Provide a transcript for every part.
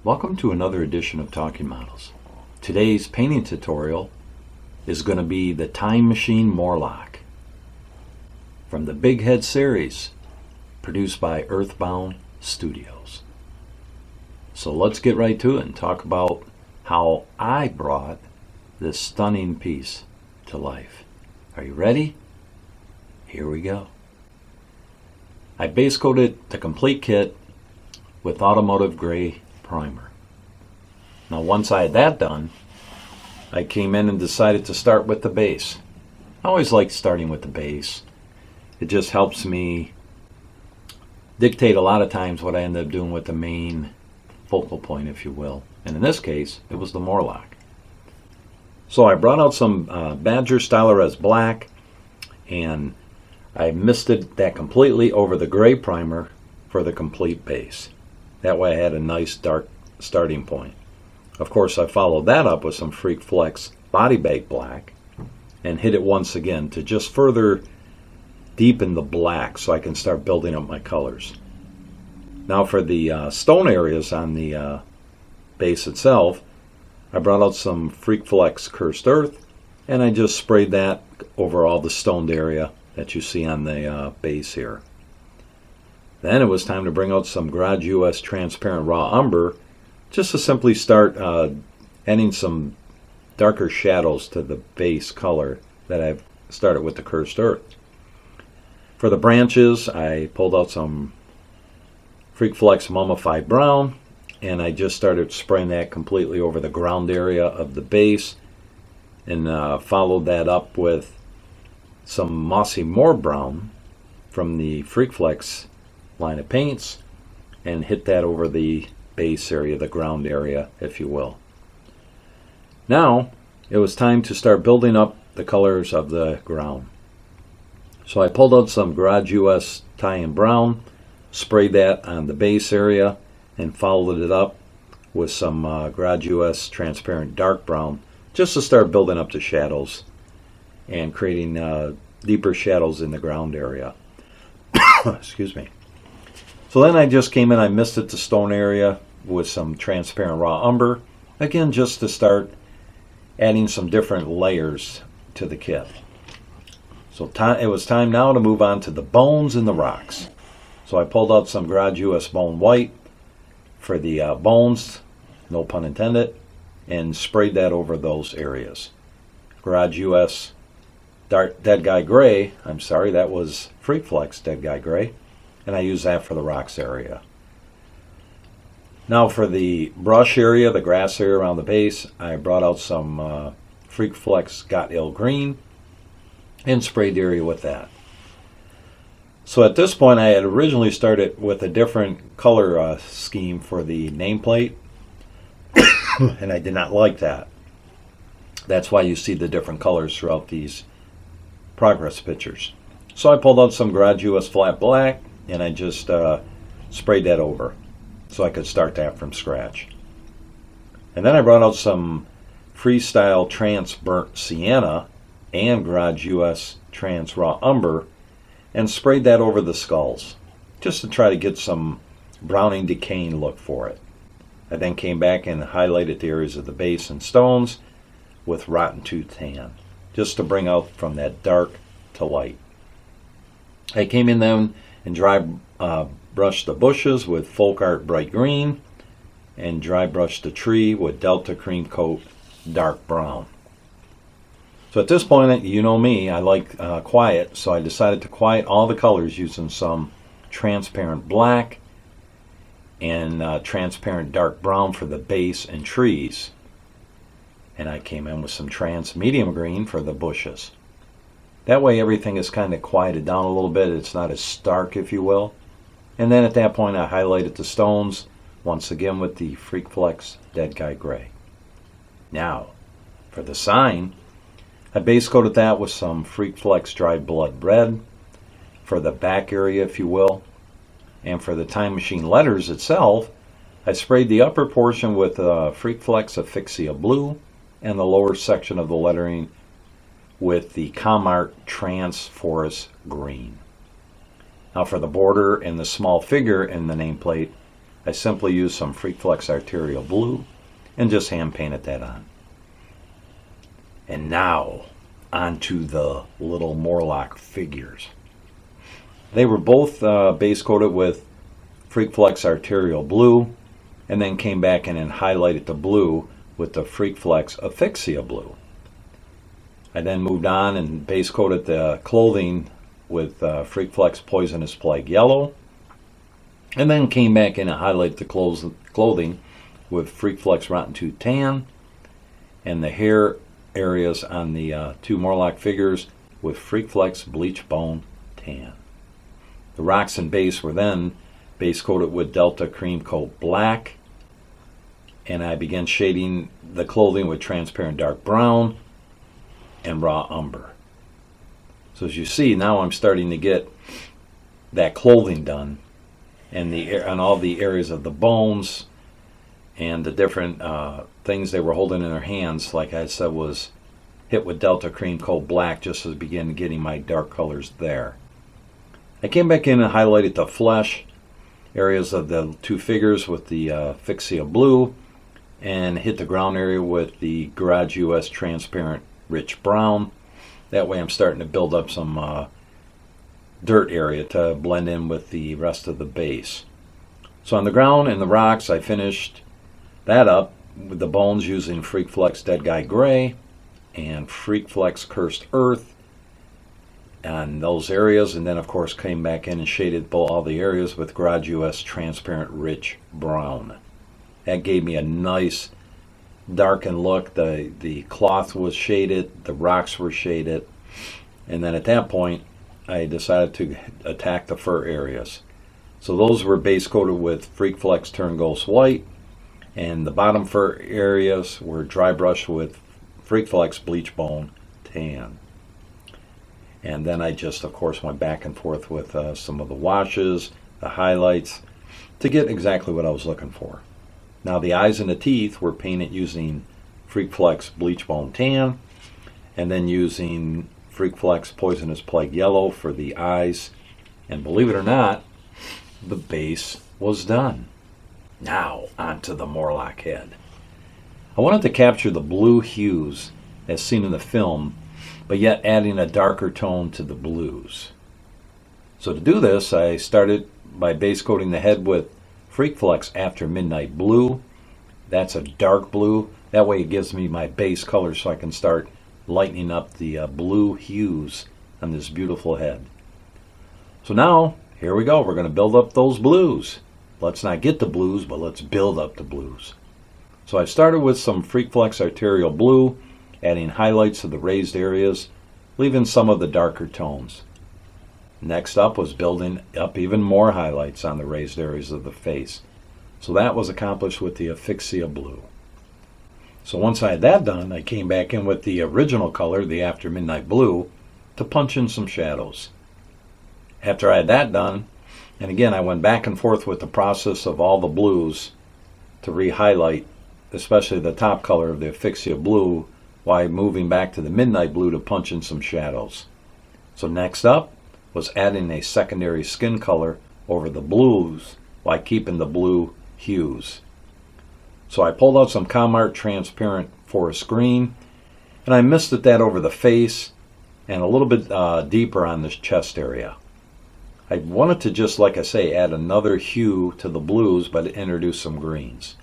Welcome to another edition of Talking Models. Today's painting tutorial is going to be the Time Machine Morlock from the Big Head series produced by Earthbound Studios. So let's get right to it and talk about how I brought this stunning piece to life. Are you ready? Here we go. I base coated the complete kit with automotive gray primer. Now once I had that done, I came in and decided to start with the base. I always like starting with the base. It just helps me dictate a lot of times what I end up doing with the main focal point, if you will. And in this case, it was the Morlock. So I brought out some Badger Stylo-Res Black, and I misted that completely over the gray primer for the complete base. That way I had a nice dark starting point. Of course, I followed that up with some Freak Flex Body Bag Black and hit it once again to just further deepen the black so I can start building up my colors. Now for the stone areas on the base itself, I brought out some Freak Flex Cursed Earth and I just sprayed that over all the stoned area that you see on the base here. Then it was time to bring out some Garage US Transparent Raw Umber just to simply start adding some darker shadows to the base color that I've started with the Cursed Earth. For the branches, I pulled out some Freak Flex Mummified Brown and I just started spraying that completely over the ground area of the base and followed that up with some Mossy Moor Brown from the Freak Flex line of paints and hit that over the base area, the ground area, if you will. Now it was time to start building up the colors of the ground. So I pulled out some Garage US Tie-In Brown, sprayed that on the base area, and followed it up with some Garage US Transparent Dark Brown just to start building up the shadows and creating deeper shadows in the ground area. Excuse me. So then I just came in, I misted the stone area with some Transparent Raw Umber, again just to start adding some different layers to the kit. So it was time now to move on to the bones and the rocks. So I pulled out some Garage US Bone White for the bones, no pun intended, and sprayed that over those areas. Garage US Dead Guy Gray, I'm sorry, that was Freak Flex Dead Guy Gray, and I used that for the rocks area. Now for the brush area, the grass area around the base, I brought out some Freak Flex Got Ill Green and sprayed the area with that. So at this point I had originally started with a different color scheme for the nameplate and I did not like that. That's why you see the different colors throughout these progress pictures. So I pulled out some Garage US Flat Black and I just sprayed that over so I could start that from scratch. And then I brought out some Freestyle Trance Burnt Sienna and Garage US Trance Raw Umber and sprayed that over the skulls just to try to get some browning decaying look for it. I then came back and highlighted the areas of the base and stones with Rotten Tooth Tan just to bring out from that dark to light. I came in then and dry brushed the bushes with Folk Art Bright Green and dry brushed the tree with Delta Cream Coat Dark Brown. So at this point, you know me, I like quiet, so I decided to quiet all the colors using some transparent black and transparent dark brown for the base and trees. And I came in with some trans medium green for the bushes. That way everything is kind of quieted down a little bit. It's not as stark, if you will. And then at that point I highlighted the stones once again with the Freak Flex Dead Guy Gray. Now for the sign, I base coated that with some Freak Flex Dried Blood Red for the back area, if you will. And for the Time Machine letters itself, I sprayed the upper portion with Freak Flex Asphyxia Blue and the lower section of the lettering with the Comart Trans Forest Green. Now for the border and the small figure in the nameplate, I simply used some Freakflex Arterial Blue and just hand painted that on. And now, onto the little Morlock figures. They were both base coated with Freakflex Arterial Blue, and then came back in and highlighted the blue with the Freakflex Asphyxia Blue. I then moved on and base coated the clothing with Freakflex Poisonous Plague Yellow, and then came back in and highlighted the clothing with Freakflex Rotten Tooth Tan, and the hair areas on the two Morlock figures with Freakflex Bleach Bone Tan. The rocks and base were then base coated with Delta Cream Coat Black, and I began shading the clothing with transparent dark brown and raw umber. So as you see, now I'm starting to get that clothing done, and on all the areas of the bones and the different things they were holding in their hands, like I said, was hit with Delta Cream Coat Black just to begin getting my dark colors there. I came back in and highlighted the flesh areas of the two figures with the Asphyxia Blue, and hit the ground area with the Garage US Transparent Rich Brown. That way I'm starting to build up some dirt area to blend in with the rest of the base. So on the ground and the rocks, I finished that up with the bones using Freakflex Dead Guy Gray and Freakflex Cursed Earth on those areas, and then of course came back in and shaded all the areas with Garage US Transparent Rich Brown. That gave me a nice darkened look. The cloth was shaded, the rocks were shaded, and then at that point I decided to attack the fur areas. So those were base coated with Freakflex Turn Ghost White, and the bottom fur areas were dry brushed with Freakflex Bleach Bone Tan. And then I just, of course, went back and forth with some of the washes, the highlights, to get exactly what I was looking for. Now the eyes and the teeth were painted using Freakflex Bleach Bone Tan, and then using Freakflex Poisonous Plague Yellow for the eyes. And believe it or not, the base was done. Now onto the Morlock head. I wanted to capture the blue hues as seen in the film, but yet adding a darker tone to the blues. So to do this, I started by base coating the head with Freakflex After Midnight Blue. That's a dark blue. That way it gives me my base color so I can start lightening up the blue hues on this beautiful head. So now, here we go. We're going to build up those blues. Let's not get the blues, but let's build up the blues. So I started with some Freakflex Arterial Blue, adding highlights to the raised areas, leaving some of the darker tones. Next up was building up even more highlights on the raised areas of the face. So that was accomplished with the Asphyxia Blue. So once I had that done, I came back in with the original color, the After Midnight Blue, to punch in some shadows. After I had that done, and again I went back and forth with the process of all the blues to re-highlight, especially the top color of the Asphyxia Blue, while moving back to the Midnight Blue to punch in some shadows. So next up was adding a secondary skin color over the blues while keeping the blue hues. So I pulled out some Comart Transparent Forest Green, and I misted that over the face and a little bit deeper on this chest area. I wanted to just, like I say, add another hue to the blues, but introduce some greens.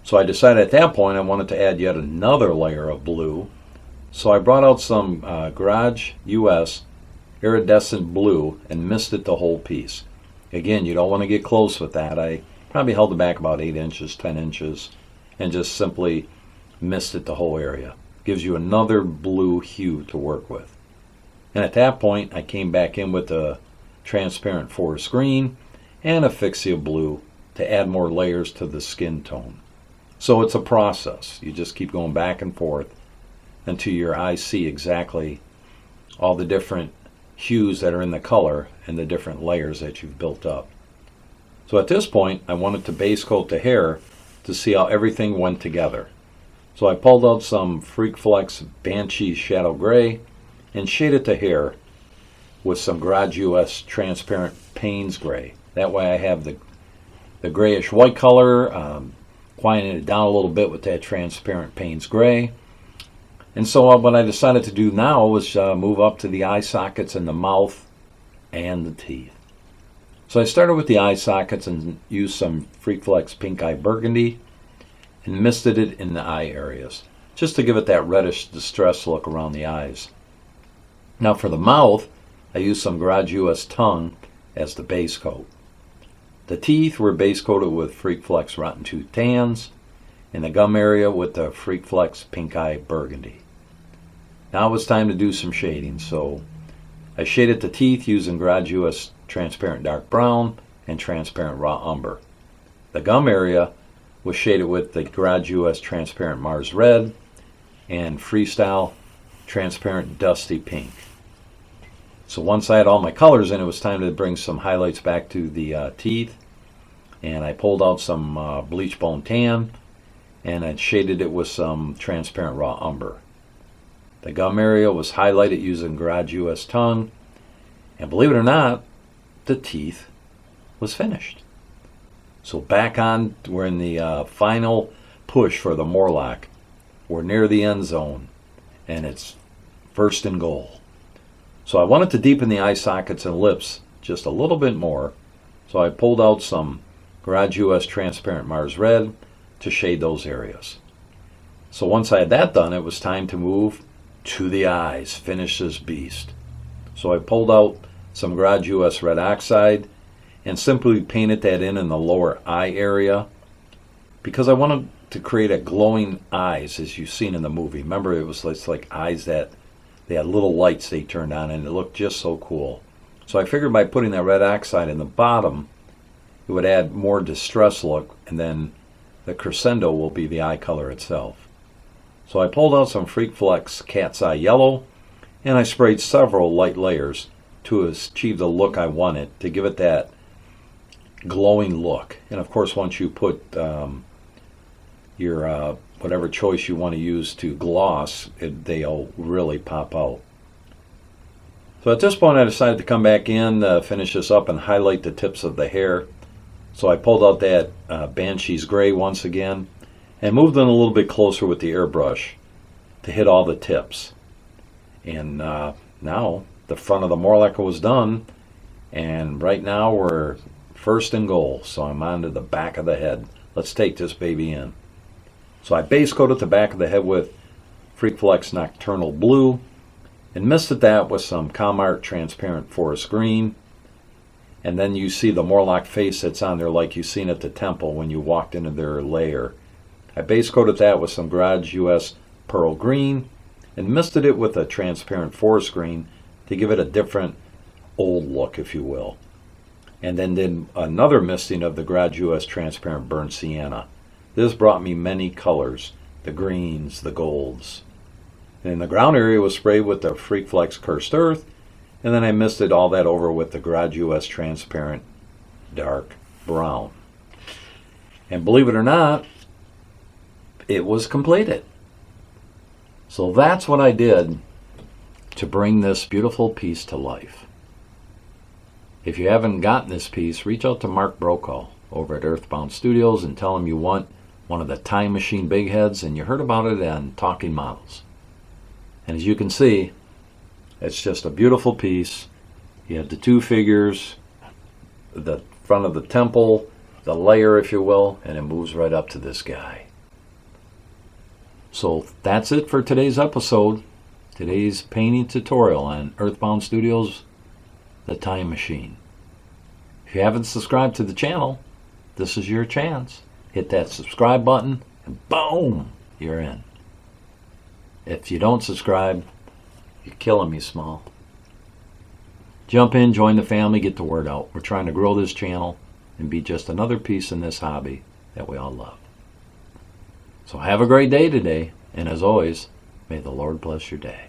So I decided at that point I wanted to add yet another layer of blue. So I brought out some Garage US Iridescent Blue and misted the whole piece. Again, you don't want to get close with that. I probably held it back about 8 inches, 10 inches, and just simply misted the whole area. Gives you another blue hue to work with. And at that point, I came back in with a Transparent Forest Green and Asphyxia Blue to add more layers to the skin tone. So it's a process. You just keep going back and forth until your eyes see exactly all the different hues that are in the color and the different layers that you've built up. So at this point, I wanted to base coat the hair to see how everything went together. So I pulled out some Freakflex Banshee Shadow Gray and shaded the hair with some Garage US Transparent Payne's Gray. That way I have the the grayish white color, quieting it down a little bit with that transparent Payne's gray. And so what I decided to do now was move up to the eye sockets and the mouth and the teeth. So I started with the eye sockets and used some Freakflex Pink Eye Burgundy and misted it in the eye areas, just to give it that reddish distress look around the eyes. Now for the mouth, I used some Garage US Tongue as the base coat. The teeth were base coated with Freakflex Rotten Tooth Tans, and the gum area with the Freakflex Pink Eye Burgundy. Now it was time to do some shading, so I shaded the teeth using Garage US Transparent Dark Brown and Transparent Raw Umber. The gum area was shaded with the Garage US Transparent Mars Red and Freestyle Transparent Dusty Pink. So once I had all my colors in, it was time to bring some highlights back to the teeth, and I pulled out some bleach bone tan and I shaded it with some Transparent Raw Umber. The gum area was highlighted using Garage US Tongue, and believe it or not, the teeth was finished. So back on, we're in the final push for the Morlock. We're near the end zone, and it's first and goal. So I wanted to deepen the eye sockets and lips just a little bit more, so I pulled out some Garage US Transparent Mars Red to shade those areas. So once I had that done, it was time to move to the eyes, finish this beast. So I pulled out some Garage US Red Oxide and simply painted that in the lower eye area because I wanted to create a glowing eyes as you've seen in the movie. Remember, it was like eyes that they had little lights they turned on, and it looked just so cool. So I figured by putting that red oxide in the bottom, it would add more distress look, and then the crescendo will be the eye color itself. So I pulled out some Freakflex Cat's Eye Yellow, and I sprayed several light layers to achieve the look I wanted, to give it that glowing look. And of course, once you put your whatever choice you want to use to gloss, they'll really pop out. So at this point, I decided to come back in, finish this up, and highlight the tips of the hair. So I pulled out that Banshee's Gray once again and moved in a little bit closer with the airbrush to hit all the tips. And now the front of the Morlock was done, and right now we're first and goal. So I'm on to the back of the head. Let's take this baby in. So I base coated the back of the head with Freakflex Nocturnal Blue and misted that with some Comart Transparent Forest Green. And then you see the Morlock face that's on there like you've seen at the temple when you walked into their lair. I base coated that with some Garage US Pearl Green and misted it with a Transparent Forest Green to give it a different old look, if you will. And then did another misting of the Garage US Transparent Burnt Sienna. This brought me many colors, the greens, the golds. And the ground area was sprayed with the Freakflex Cursed Earth, and then I misted all that over with the Garage US Transparent Dark Brown. And believe it or not, it was completed. So that's what I did to bring this beautiful piece to life. If you haven't gotten this piece, reach out to Mark Brokaw over at Earthbound Studios and tell him you want one of the Time Machine big heads, and you heard about it on Talking Models. And as you can see, it's just a beautiful piece. You have the two figures, the front of the temple, the layer, if you will, and it moves right up to this guy. So that's it for today's episode, today's painting tutorial on Earthbound Studios, the Time Machine. If you haven't subscribed to the channel, this is your chance. Hit that subscribe button, and boom, you're in. If you don't subscribe, you're killing me, Small. Jump in, join the family, get the word out. We're trying to grow this channel and be just another piece in this hobby that we all love. So have a great day today, and as always, may the Lord bless your day.